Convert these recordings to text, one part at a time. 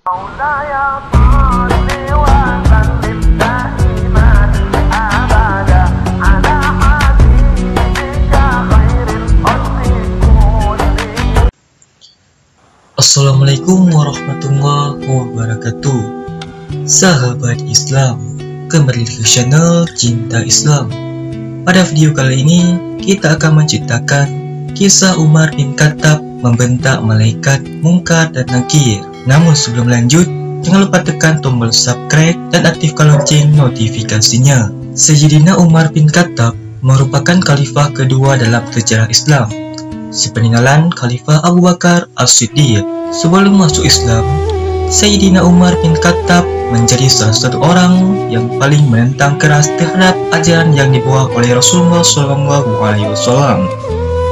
مولاي صل وسلم دائما أبدا على حبيبك خير الخلق كلهم. Assalamualaikum warahmatullahi wabarakatuh. Sahabat Islam, kembali ke channel Cinta Islam. Pada video kali ini kita akan menceritakan kisah Umar bin Khattab membentak malaikat Munkar dan Nakir. Namun sebelum lanjut, jangan lupa tekan tombol subscribe dan aktifkan lonceng notifikasinya. Sayyidina Umar bin Khattab merupakan khalifah kedua dalam sejarah Islam, sepeninggalan Khalifah Abu Bakar As-Siddiq. Sebelum masuk Islam, Sayyidina Umar bin Khattab menjadi salah satu orang yang paling menentang keras terhadap ajaran yang dibawa oleh Rasulullah SAW,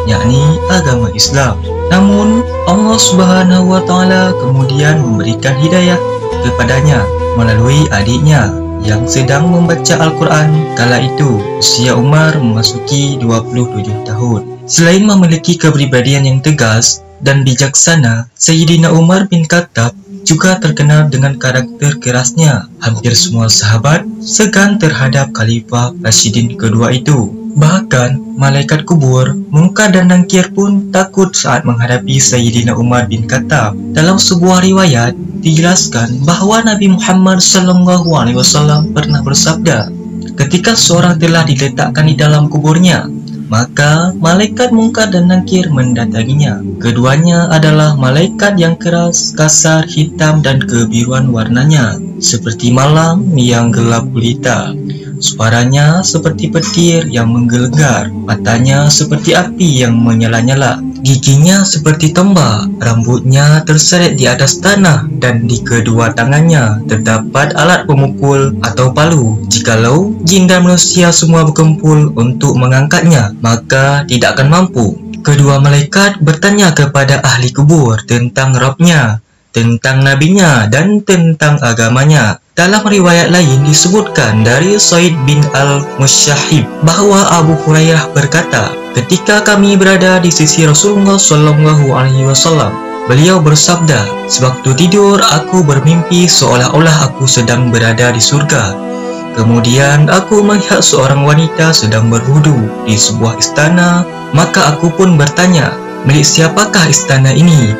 yakni agama Islam. Namun Allah Subhanahu wa Ta'ala kemudian memberikan hidayah kepadanya melalui adiknya yang sedang membaca Al-Quran. Kala itu usia Umar memasuki 27 tahun. Selain memiliki kepribadian yang tegas dan bijaksana, Sayyidina Umar bin Khattab juga terkenal dengan karakter kerasnya. Hampir semua sahabat segan terhadap Khalifah Rasyidin kedua itu. Bahkan malaikat kubur, Munkar dan Nakir pun takut saat menghadapi Sayyidina Umar bin Khattab. Dalam sebuah riwayat dijelaskan bahawa Nabi Muhammad SAW pernah bersabda, ketika seorang telah diletakkan di dalam kuburnya, maka malaikat Munkar dan Nakir mendatanginya. Keduanya adalah malaikat yang keras, kasar, hitam dan kebiruan warnanya, seperti malam yang gelap gulita. Suaranya seperti petir yang menggelegar, matanya seperti api yang menyala-nyala, giginya seperti tombak, rambutnya terseret di atas tanah, dan di kedua tangannya terdapat alat pemukul atau palu. Jikalau jin dan manusia semua berkumpul untuk mengangkatnya, maka tidak akan mampu. Kedua malaikat bertanya kepada ahli kubur tentang Rabbnya, tentang nabinya dan tentang agamanya. Dalam riwayat lain disebutkan dari Said bin Al-Musyahib bahawa Abu Hurairah berkata, ketika kami berada di sisi Rasulullah SAW, beliau bersabda, sewaktu tidur aku bermimpi seolah-olah aku sedang berada di surga. Kemudian aku melihat seorang wanita sedang berwudu di sebuah istana, maka aku pun bertanya, milik siapakah istana ini?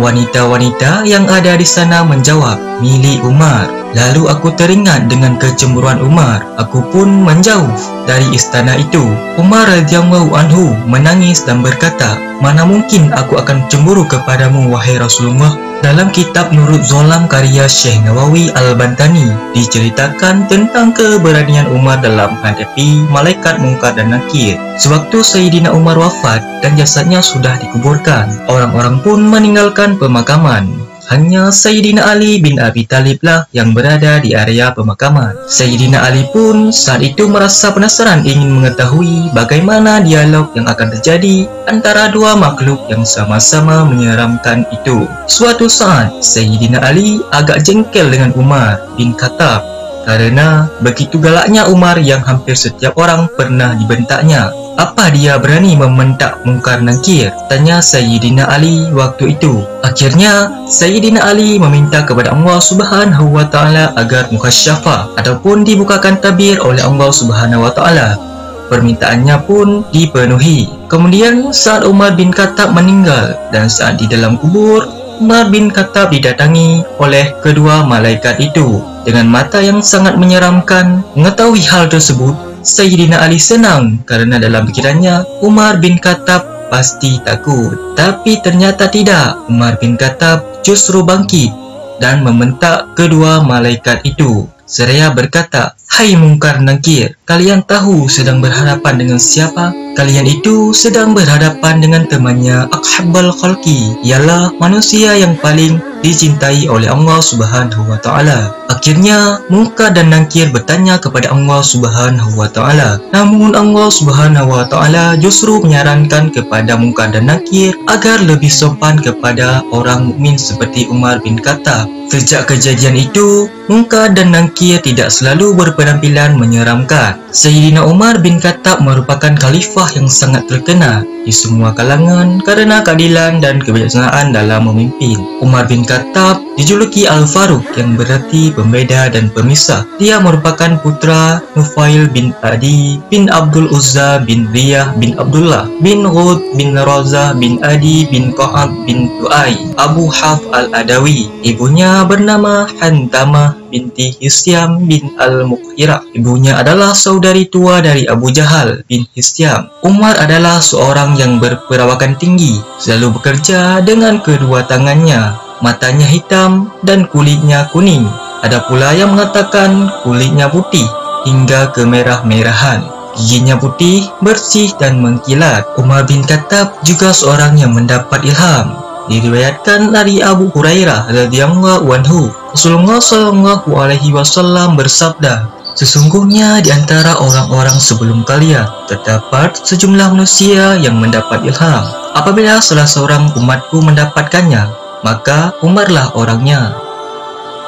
Wanita-wanita yang ada di sana menjawab, milik Umar. Lalu aku teringat dengan kecemburuan Umar. Aku pun menjauh dari istana itu. Umar radhiyallahu anhu menangis dan berkata, mana mungkin aku akan cemburu kepadamu wahai Rasulullah. Dalam kitab Nurul Zolam karya Syekh Nawawi Al-Bantani diceritakan tentang keberanian Umar dalam menghadapi malaikat Munkar dan Nakir. Sewaktu Sayyidina Umar wafat dan jasadnya sudah dikuburkan, orang-orang pun meninggalkan pemakaman. Hanya Sayyidina Ali bin Abi Thalib lah yang berada di area pemakaman. Sayyidina Ali pun saat itu merasa penasaran ingin mengetahui bagaimana dialog yang akan terjadi antara dua makhluk yang sama-sama menyeramkan itu. Suatu saat, Sayyidina Ali agak jengkel dengan Umar bin Khattab karena begitu galaknya Umar yang hampir setiap orang pernah dibentaknya. Apa dia berani membentak Munkar Nakir? Tanya Sayyidina Ali waktu itu. Akhirnya Sayyidina Ali meminta kepada Allah Subhanahu wa Ta'ala agar mukhasyafah ataupun dibukakan tabir oleh Allah Subhanahu wa Ta'ala. Permintaannya pun dipenuhi. Kemudian saat Umar bin Khattab meninggal dan saat di dalam kubur, Umar bin Khattab didatangi oleh kedua malaikat itu dengan mata yang sangat menyeramkan. Mengetahui hal tersebut, Sayyidina Ali senang karena dalam pikirannya Umar bin Khattab pasti takut. Tapi ternyata tidak. Umar bin Khattab justru bangkit dan membentak kedua malaikat itu. Seraya berkata, hai Munkar Nakir, kalian tahu sedang berhadapan dengan siapa? Kalian itu sedang berhadapan dengan temannya Akhabbal Khalqi, ialah manusia yang paling dicintai oleh Allah Subhanahu wa Ta'ala. Akhirnya Munkar dan Nakir bertanya kepada Allah Subhanahu wa Ta'ala. Namun Allah Subhanahu wa Ta'ala justru menyarankan kepada Munkar dan Nakir agar lebih sopan kepada orang mukmin seperti Umar bin Khattab. Sejak kejadian itu, Munkar dan Nakir tidak selalu berpenampilan menyeramkan. Sayyidina Umar bin Khattab merupakan khalifah yang sangat terkenal di semua kalangan karena keadilan dan kebijaksanaan dalam memimpin. Umar bin Khattab Dijuluki Al-Faruq yang berarti pembeda dan pemisah. Dia merupakan putra Nufail bin Adi bin Abdul Uzza bin Riyah bin Abdullah bin Ghud bin Razah bin Adi bin Ka'ab bin Tu'ai Abu Haf al-Adawi. Ibunya bernama Hantamah binti Hisyam bin Al-Mughirah. Ibunya adalah saudari tua dari Abu Jahal bin Hisyam. Umar adalah seorang yang berperawakan tinggi, selalu bekerja dengan kedua tangannya. Matanya hitam dan kulitnya kuning. Ada pula yang mengatakan kulitnya putih hingga kemerah-merahan. Giginya putih, bersih dan mengkilat. Umar bin Khattab juga seorang yang mendapat ilham. Diriwayatkan dari Abu Hurairah radhiyallahu anhu, Rasulullah sallallahu alaihi wasallam bersabda, "Sesungguhnya di antara orang-orang sebelum kalian terdapat sejumlah manusia yang mendapat ilham. Apabila salah seorang umatku mendapatkannya, maka Umarlah orangnya."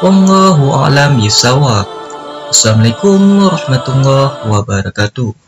Wallahu a'lam bishawab. Assalamualaikum warahmatullahi wabarakatuh.